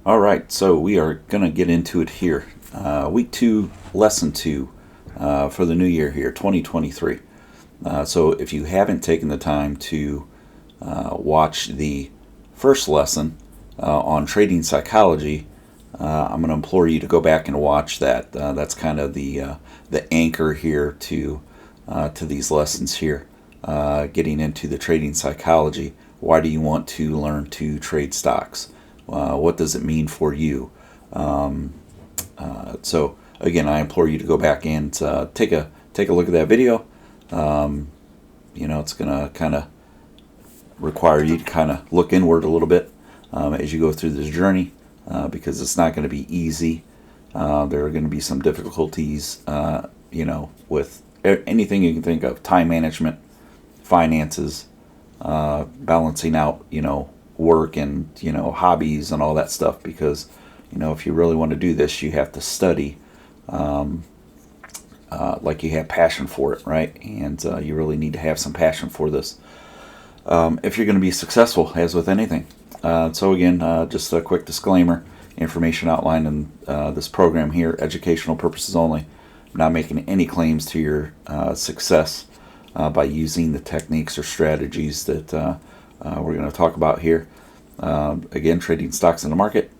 All right, so we are going to get into it here. Week 2, Lesson 2 for the new year here, 2023. So if you haven't taken the time to watch the first lesson on trading psychology, I'm going to implore you to go back and watch that. That's kind of the anchor here to these lessons here, getting into the trading psychology. Why do you want to learn to trade stocks? What does it mean for you? So again, I implore you to go back and take a look at that video. It's going to kind of require you to kind of look inward a little bit as you go through this journey, because it's not going to be easy. There are going to be some difficulties, with anything you can think of: time management, finances, balancing out, work and hobbies and all that stuff. Because if you really want to do this, you have to study like you have passion for it, right? And you really need to have some passion for this if you're going to be successful, as with anything. So again, just a quick disclaimer: information outlined in this program here, educational purposes only. I'm not making any claims to your success by using the techniques or strategies that we're going to talk about here. Again, trading stocks in the market,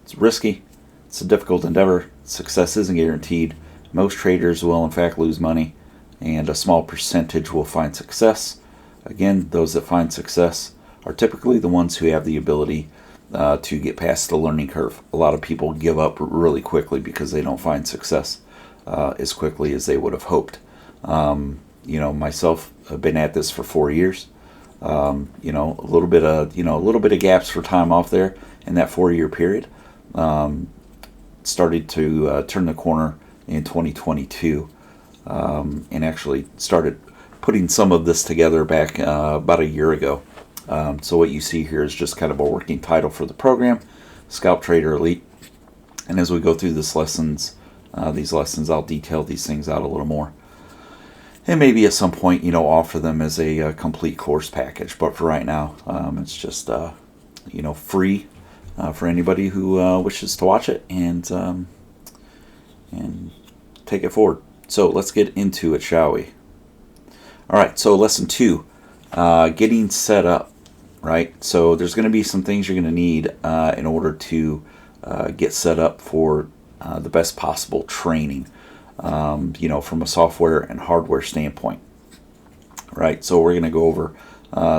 it's risky. It's a difficult endeavor. Success isn't guaranteed. Most traders will, in fact, lose money, and a small percentage will find success. Again, those that find success are typically the ones who have the ability to get past the learning curve. A lot of people give up really quickly because they don't find success as quickly as they would have hoped. Myself, I've been at this for 4 years. A little bit of gaps for time off there in that 4 year period. Started to turn the corner in 2022, and actually started putting some of this together back about a year ago. So what you see here is just kind of a working title for the program, Scalp Trader Elite. And as we go through these lessons, I'll detail these things out a little more. And maybe at some point, offer them as a complete course package. But for right now, it's just, free for anybody who wishes to watch it and take it forward. So let's get into it, shall we? All right, so lesson 2, getting set up, right? So there's going to be some things you're going to need in order to get set up for the best possible training, from a software and hardware standpoint, right? So we're going to go over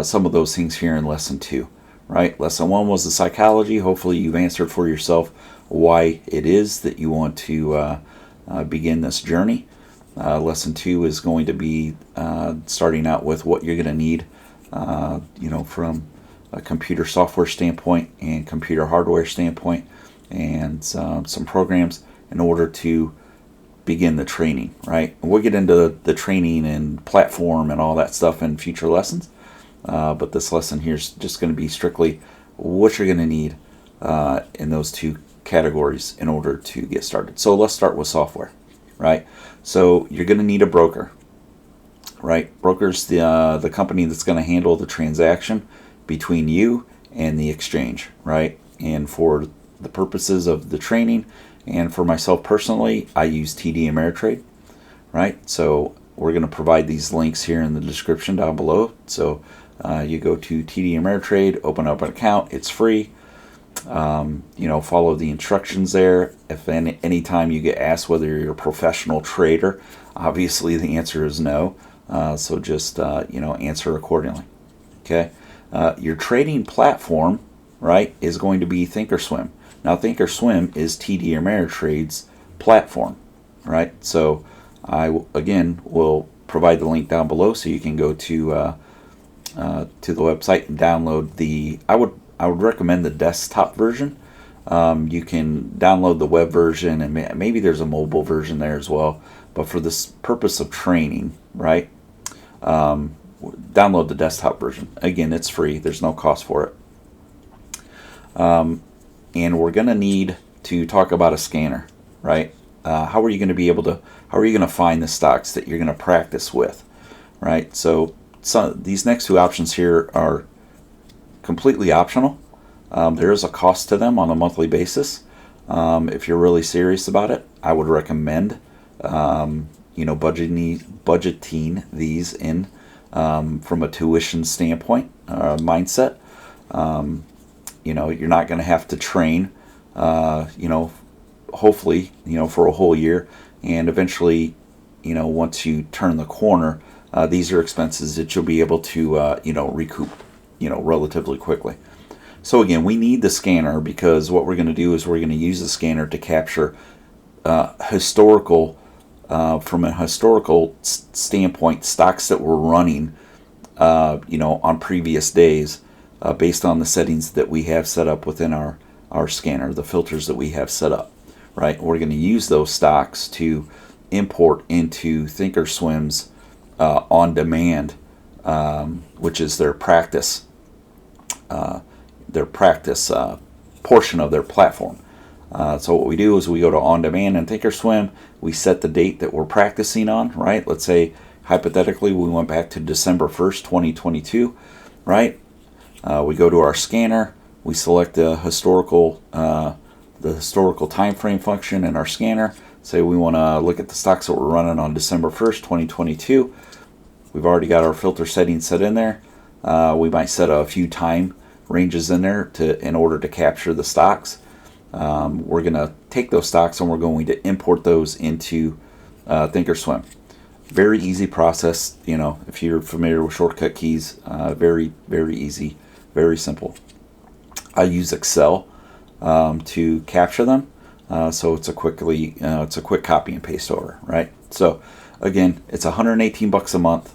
some of those things here in lesson 2, right? Lesson 1 was the psychology. Hopefully you've answered for yourself why it is that you want to begin this journey. Lesson 2 is going to be starting out with what you're going to need, from a computer software standpoint and computer hardware standpoint, and some programs in order to begin the training, right? And we'll get into the training and platform and all that stuff in future lessons. But this lesson here is just going to be strictly what you're going to need in those two categories in order to get started. So let's start with software, right? So you're going to need a broker, right? Broker's the company that's going to handle the transaction between you and the exchange, right? And for the purposes of the training, and for myself personally, I use TD Ameritrade, right? So we're going to provide these links here in the description down below. So you go to TD Ameritrade, open up an account. It's free. Follow the instructions there. If any time you get asked whether you're a professional trader, obviously the answer is no. So just answer accordingly. Okay. Your trading platform, right, is going to be Thinkorswim. Now, Thinkorswim is TD Ameritrade's platform, right? So I will provide the link down below so you can go to the website and download the. I would recommend the desktop version. You can download the web version, and maybe there's a mobile version there as well. But for this purpose of training, right, download the desktop version. Again, it's free. There's no cost for it. And we're going to need to talk about a scanner, right? How are you going to find the stocks that you're going to practice with, right? So these next two options here are completely optional. There is a cost to them on a monthly basis. If you're really serious about it, I would recommend budgeting these in from a tuition standpoint, mindset. You're not going to have to train, hopefully, for a whole year. And eventually, once you turn the corner, these are expenses that you'll be able to, recoup, relatively quickly. So again, we need the scanner because what we're going to do is we're going to use the scanner to capture from a historical standpoint, stocks that were running, on previous days, based on the settings that we have set up within our scanner, the filters that we have set up, right? We're going to use those stocks to import into Thinkorswim's on demand, which is their practice portion of their platform. So what we do is we go to on demand in Thinkorswim. We set the date that we're practicing on, right? Let's say hypothetically we went back to December 1st, 2022, right? We go to our scanner. We select the historical time frame function in our scanner. Say we want to look at the stocks that were running on December 1st, 2022. We've already got our filter settings set in there. We might set a few time ranges in there in order to capture the stocks. We're going to take those stocks and we're going to import those into Thinkorswim. Very easy process. If you're familiar with shortcut keys, very, very easy, very simple. I use Excel to capture them, so it's a quick copy and paste over, right? So again, it's $118 a month.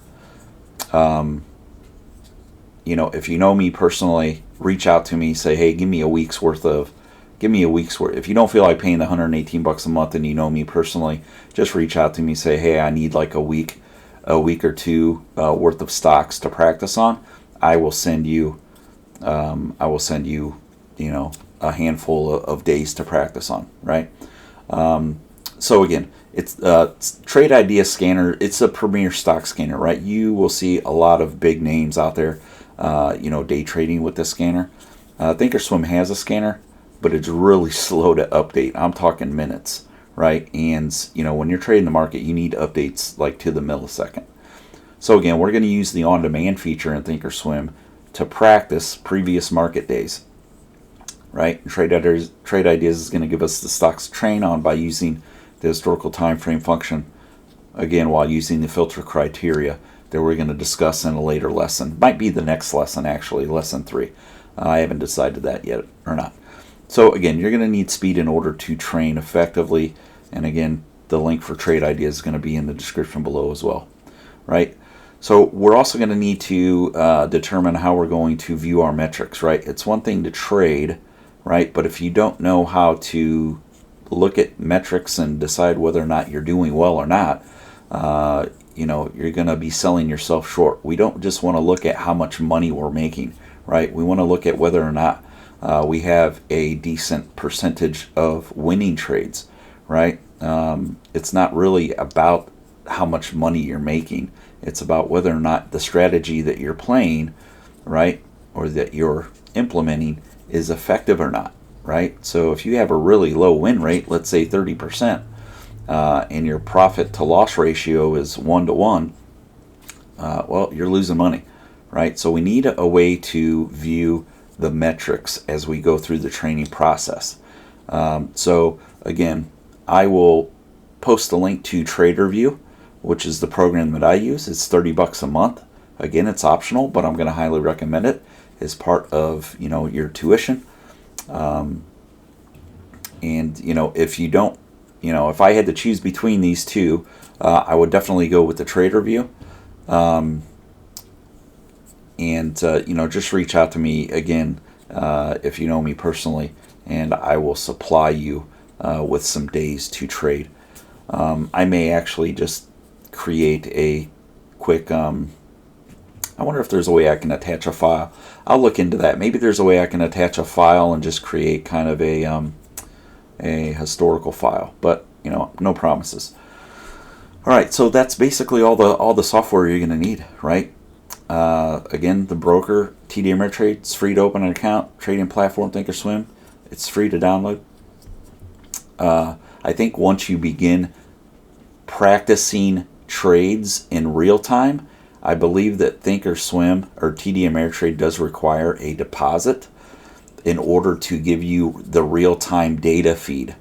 If you know me personally, reach out to me, say, hey, give me a week's worth. If you don't feel like paying the $118 a month and you know me personally, just reach out to me, say, hey, I need like a week or two worth of stocks to practice on. I will send you, a handful of days to practice on, right? So again, it's Trade Idea Scanner. It's a premier stock scanner, right? You will see a lot of big names out there, day trading with this scanner. Thinkorswim has a scanner, but it's really slow to update. I'm talking minutes, right? And, when you're trading the market, you need updates like to the millisecond. So again, we're going to use the on-demand feature in Thinkorswim to practice previous market days, right? Trade Ideas is going to give us the stocks to train on by using the historical time frame function, again, while using the filter criteria that we're going to discuss in a later lesson. Might be the next lesson, actually, lesson 3. I haven't decided that yet or not. So again, you're going to need speed in order to train effectively. And again, the link for Trade Ideas is going to be in the description below as well, right? So we're also going to need to determine how we're going to view our metrics, right? It's one thing to trade, right? But if you don't know how to look at metrics and decide whether or not you're doing well or not, you're going to be selling yourself short. We don't just want to look at how much money we're making, right? We want to look at whether or not we have a decent percentage of winning trades, right? It's not really about how much money you're making. It's about whether or not the strategy that you're playing, right, or that you're implementing is effective or not, right? So if you have a really low win rate, let's say 30%, and your profit to loss ratio is 1-to-1, well, you're losing money, right? So we need a way to view the metrics as we go through the training process. So again, I will post a link to TraderView, which is the program that I use. It's $30 a month. Again, it's optional, but I'm going to highly recommend it as part of your tuition. And if you don't, if I had to choose between these two, I would definitely go with the TraderView. Just reach out to me again if you know me personally, and I will supply you with some days to trade. I may actually just create a quick I wonder if there's a way I can attach a file. I'll look into that. Maybe there's a way I can attach a file and just create kind of a historical file, but no promises. All right, so that's basically all the software you're going to need, right? Again, the broker, TD Ameritrade, it's free to open an account. Trading platform, Thinkorswim, it's free to download. I think once you begin practicing trades in real time, I believe that Thinkorswim or TD Ameritrade does require a deposit in order to give you the real-time data feed,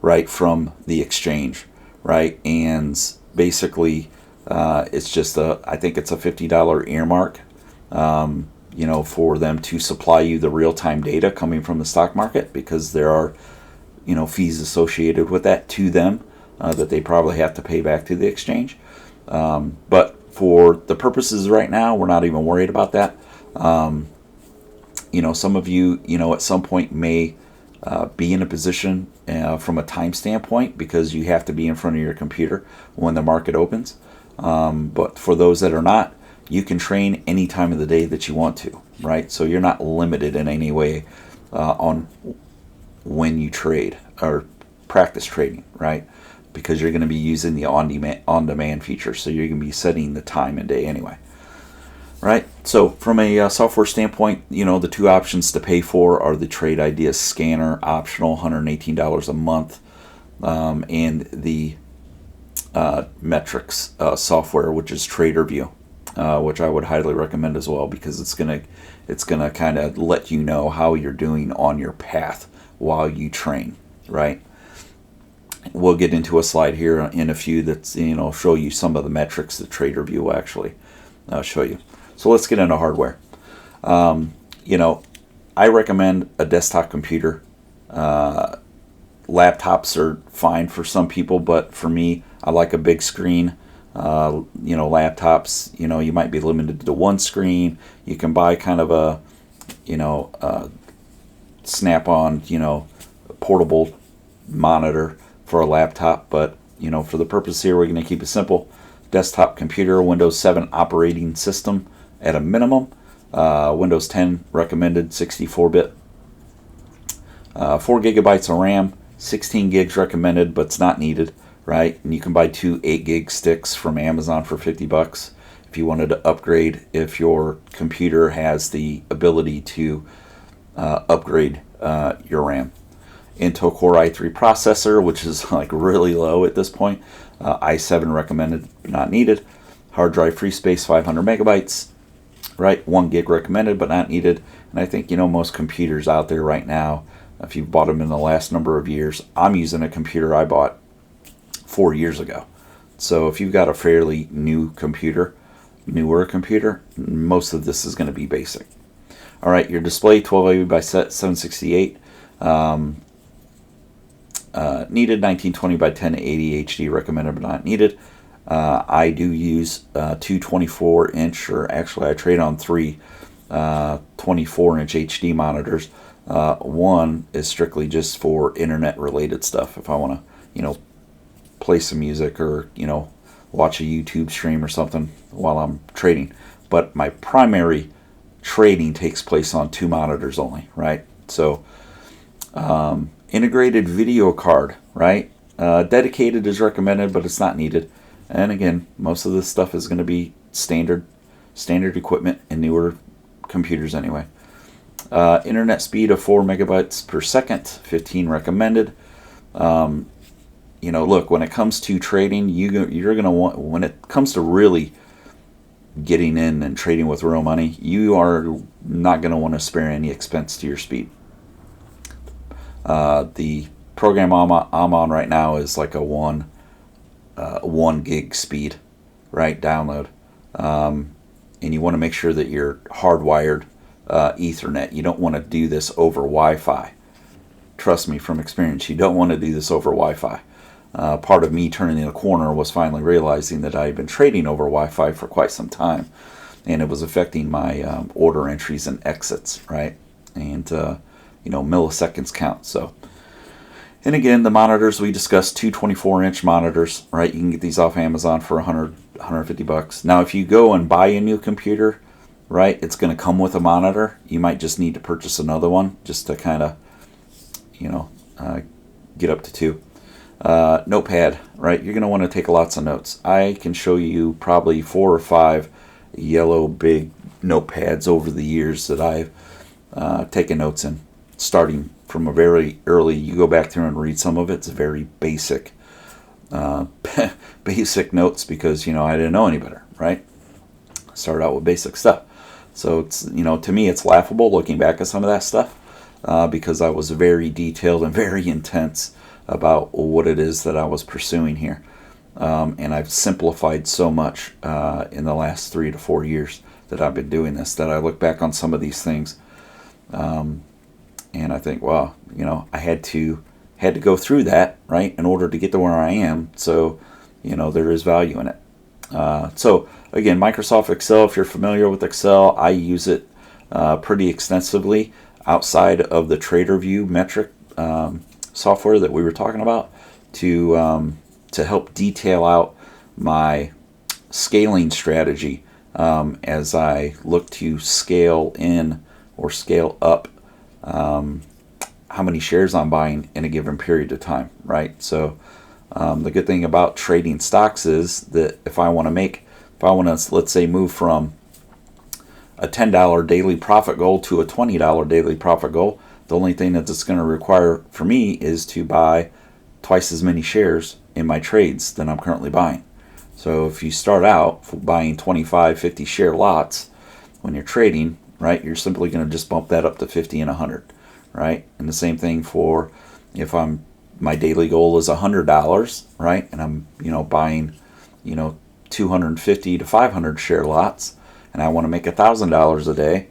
right, from the exchange, right? And basically, it's just I think it's a $50 earmark, for them to supply you the real-time data coming from the stock market, because there are, fees associated with that to them that they probably have to pay back to the exchange. But for the purposes right now, we're not even worried about that. Some of you, at some point may be in a position from a time standpoint, because you have to be in front of your computer when the market opens. But for those that are not, you can train any time of the day that you want to, right? So you're not limited in any way on when you trade or practice trading, right? Because you're going to be using the on-demand feature, so you're going to be setting the time and day anyway, right? So from a software standpoint, the two options to pay for are the Trade Ideas Scanner, optional, $118 a month, and the metrics software, which is TraderView, which I would highly recommend as well, because it's gonna kind of let you know how you're doing on your path while you train, right? We'll get into a slide here in a few that's show you some of the metrics that TraderView will actually show you. So let's get into hardware. I recommend a desktop computer. Laptops are fine for some people, but for me, I like a big screen. Laptops, you might be limited to one screen. You can buy kind of a snap-on, portable monitor for a laptop, but for the purpose here, we're going to keep it simple. Desktop computer, Windows 7 operating system at a minimum. Windows 10 recommended, 64-bit. 4 gigabytes of RAM, 16 gigs recommended, but it's not needed, right? And you can buy 2 8-gig sticks from Amazon for $50 if you wanted to upgrade, if your computer has the ability to upgrade your RAM. Intel Core i3 processor, which is like really low at this point. i7 recommended, but not needed. Hard drive free space, 500 megabytes, right? 1 gig recommended, but not needed. And I think, most computers out there right now, if you've bought them in the last number of years, I'm using a computer I bought 4 years ago. So if you've got a fairly newer computer, most of this is going to be basic. All right, your display, 1280 by 768. Needed, 1920 by 1080 HD recommended, but not needed. I do use 2 24-inch, or actually I trade on 3 24-inch HD monitors. One is strictly just for internet-related stuff. If I want to, play some music or, watch a YouTube stream or something while I'm trading. But my primary trading takes place on 2 monitors only, right? So, integrated video card, right? Dedicated is recommended, but it's not needed. And again, most of this stuff is going to be standard equipment in newer computers anyway. Internet speed of 4 megabytes per second, 15 recommended. Look, when it comes to trading, you're going to want, when it comes to really getting in and trading with real money, you are not going to want to spare any expense to your speed. The program I'm on right now is like a 1 gig speed, right, download. And you want to make sure that you're hardwired Ethernet. You don't want to do this over Wi-Fi. Trust me from experience, you don't want to do this over Wi-Fi. Part of me turning the corner was finally realizing that I had been trading over Wi-Fi for quite some time, and it was affecting my order entries and exits, right? And milliseconds count. So, and again, the monitors we discussed, 2 24-inch monitors, right? You can get these off Amazon for $150. Now, if you go and buy a new computer, right, it's going to come with a monitor. You might just need to purchase another one just to kind of, get up to 2. Notepad, right? You're going to want to take lots of notes. I can show you probably 4 or 5 yellow big notepads over the years that I've taken notes in, starting from a very early. You go back through and read some of it. It's very basic, basic notes because I didn't know any better, right? Started out with basic stuff. So it's to me it's laughable looking back at some of that stuff because I was very detailed and very intense about what it is that I was pursuing here. And I've simplified so much in the last 3 to 4 years that I've been doing this that I look back on some of these things and I think, wow, I had to go through that, right, in order to get to where I am. So there is value in it. So again, Microsoft Excel, if you're familiar with Excel, I use it pretty extensively outside of the TraderView metric software that we were talking about to help detail out my scaling strategy as I look to scale in or scale up how many shares I'm buying in a given period of time, right? So the good thing about trading stocks is that if I want to, let's say, move from a $10 daily profit goal to a $20 daily profit goal, the only thing that it's going to require for me is to buy twice as many shares in my trades than I'm currently buying. So if you start out buying 25, 50 share lots when you're trading, right, you're simply going to just bump that up to 50 and 100, right? And the same thing for if my daily goal is $100, right, and I'm buying 250 to 500 share lots, and I want to make $1,000 a day,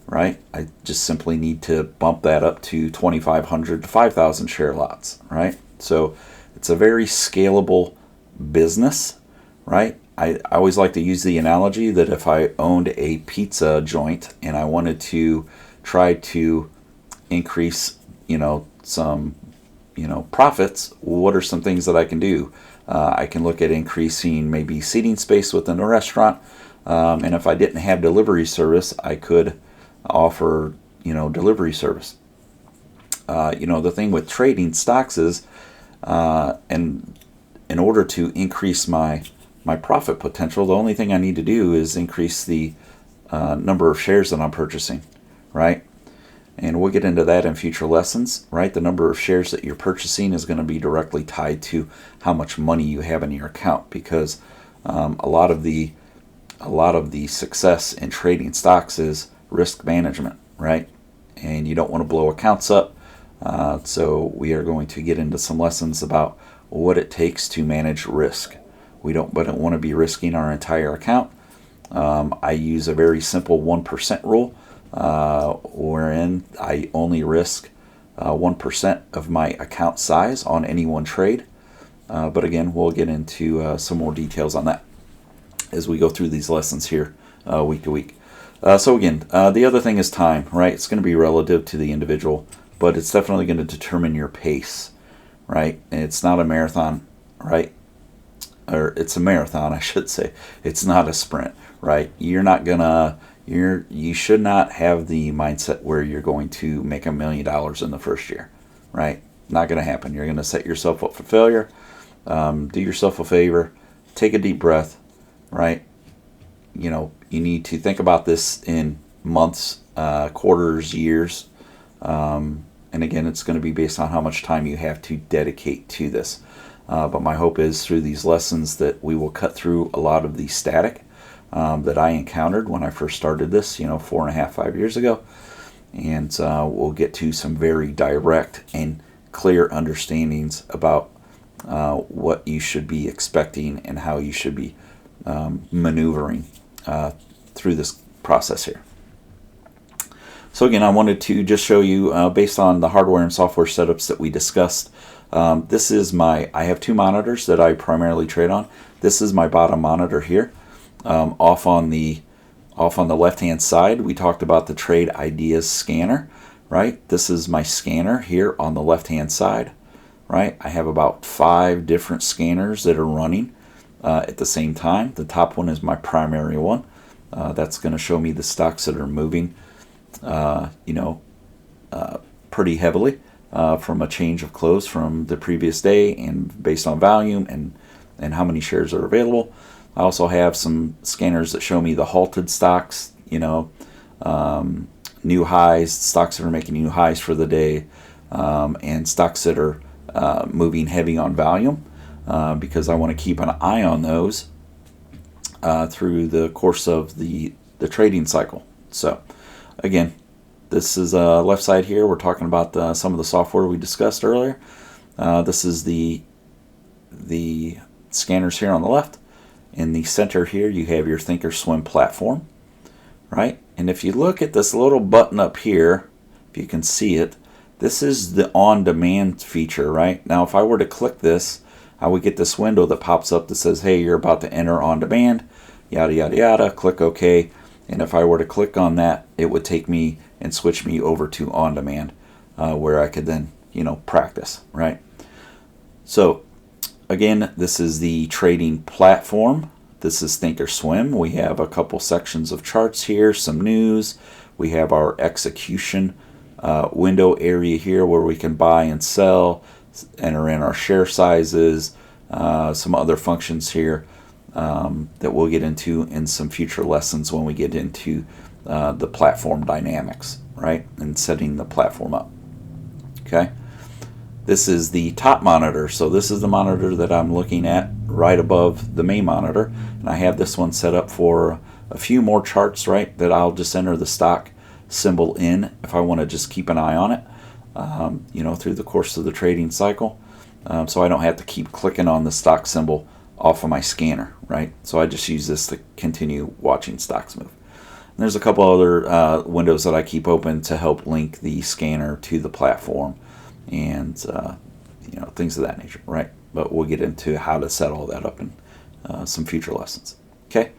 right? I just simply need to bump that up to 2,500 to 5,000 share lots, right? So it's a very scalable business, right? I always like to use the analogy that if I owned a pizza joint and I wanted to try to increase, some, profits, what are some things that I can do? I can look at increasing maybe seating space within the restaurant. And if I didn't have delivery service, I could offer, delivery service. The thing with trading stocks is, and in order to increase my profit potential, the only thing I need to do is increase the number of shares that I'm purchasing, right? And we'll get into that in future lessons, right? The number of shares that you're purchasing is going to be directly tied to how much money you have in your account, because a lot of the success in trading stocks is risk management, right? And you don't want to blow accounts up. So we are going to get into some lessons about what it takes to manage risk. We don't want to be risking our entire account. I use a very simple 1% rule, wherein I only risk 1% of my account size on any one trade. But again, we'll get into some more details on that as we go through these lessons here week to week. So again, the other thing is time, right? It's going to be relative to the individual, but it's definitely going to determine your pace, right? And it's not a marathon, right? Or it's a marathon, I should say. It's not a sprint, right? You should not have the mindset where you're going to make $1 million in the first year, right? Not going to happen. You're going to set yourself up for failure. Do yourself a favor. Take a deep breath, right? You need to think about this in months, quarters, years. And again, it's going to be based on how much time you have to dedicate to this. But my hope is through these lessons that we will cut through a lot of the static that I encountered when I first started this, 4.5, 5 years ago. And we'll get to some very direct and clear understandings about what you should be expecting and how you should be maneuvering through this process here. So again, I wanted to just show you, based on the hardware and software setups that we discussed, this is I have two monitors that I primarily trade on. This is my bottom monitor here. Off on the left-hand side, we talked about the Trade Ideas scanner, right? This is my scanner here on the left-hand side, right? I have about 5 different scanners that are running at the same time. The top one is my primary one. That's going to show me the stocks that are moving, pretty heavily from a change of close from the previous day and based on volume and how many shares are available. I also have some scanners that show me the halted stocks, new highs, stocks that are making new highs for the day, and stocks that are moving heavy on volume, because I want to keep an eye on those through the course of the trading cycle. So again, this is left side here. We're talking about some of the software we discussed earlier. This is the scanners here on the left. In the center here, you have your thinkorswim platform, right? And if you look at this little button up here, if you can see it, this is the on-demand feature, right? Now, if I were to click this, I would get this window that pops up that says, hey, you're about to enter on-demand, yada, yada, yada, click OK. And if I were to click on that, it would take me and switch me over to on-demand, where I could then, practice, right? So, again, this is the trading platform. This is thinkorswim. We have a couple sections of charts here, some news. We have our execution window area here where we can buy and sell, enter in our share sizes, some other functions here that we'll get into in some future lessons when we get into the platform dynamics, right? And setting the platform up. Okay. This is the top monitor. So this is the monitor that I'm looking at right above the main monitor. And I have this one set up for a few more charts, right, that I'll just enter the stock symbol in if I want to just keep an eye on it, through the course of the trading cycle. So I don't have to keep clicking on the stock symbol off of my scanner, right? So I just use this to continue watching stocks move. And there's a couple other windows that I keep open to help link the scanner to the platform and things of that nature, right? But we'll get into how to set all that up in some future lessons. Okay.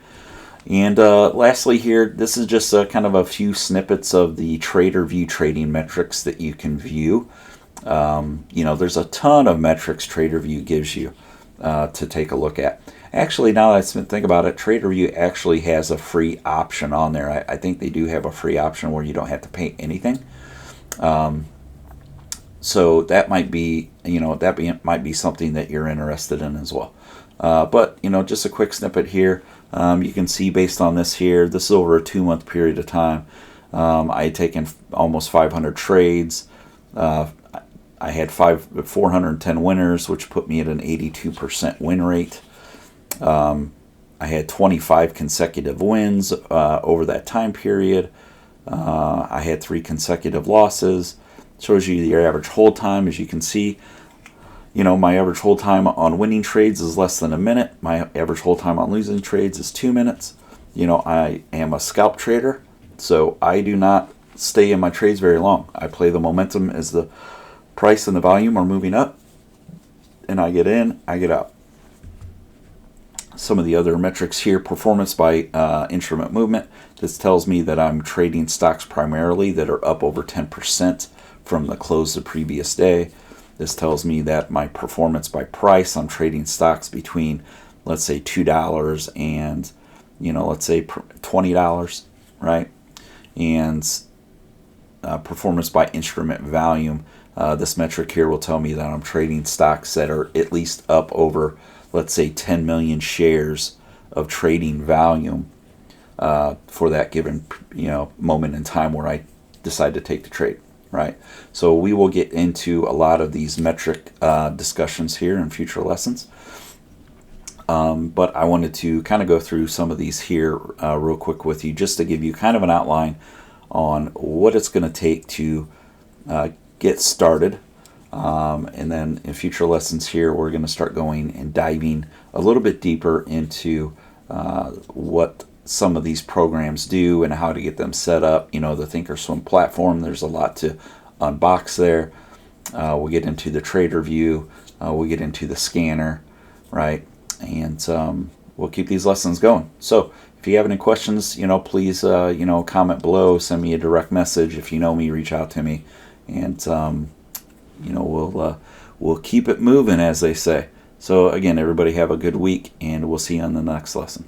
And lastly here, this is just kind of a few snippets of the TraderView trading metrics that you can view. There's a ton of metrics TraderView gives you to take a look at. Actually, now that I think about it, TraderView actually has a free option on there. I think they do have a free option where you don't have to pay anything. So that might be, might be something that you're interested in as well. But just a quick snippet here. You can see based on this here, this is over a 2-month period of time. I had taken almost 500 trades. I had 410 winners, which put me at an 82% win rate. I had 25 consecutive wins over that time period. I had 3 consecutive losses. Shows you your average hold time. As you can see, my average hold time on winning trades is less than a minute. My average hold time on losing trades is 2 minutes. I am a scalp trader, so I do not stay in my trades very long. I play the momentum as the price and the volume are moving up, and I get in, I get out. Some of the other metrics here, performance by instrument movement. This tells me that I'm trading stocks primarily that are up over 10% from the close the previous day. This tells me that my performance by price, I'm trading stocks between, let's say, $2 and, let's say $20, right? And performance by instrument volume. This metric here will tell me that I'm trading stocks that are at least up over, let's say, 10 million shares of trading volume for that given, moment in time where I decide to take the trade. Right, so we will get into a lot of these metric discussions here in future lessons. But I wanted to kind of go through some of these here real quick with you, just to give you kind of an outline on what it's going to take to get started. And then in future lessons here, we're going to start going and diving a little bit deeper into what some of these programs do and how to get them set up. The thinkorswim platform, there's a lot to unbox there. We'll get into the TraderView. We'll get into the scanner, right? And we'll keep these lessons going. So if you have any questions, please, comment below, send me a direct message. If you know me, reach out to me, and, we'll keep it moving, as they say. So again, everybody have a good week, and we'll see you on the next lesson.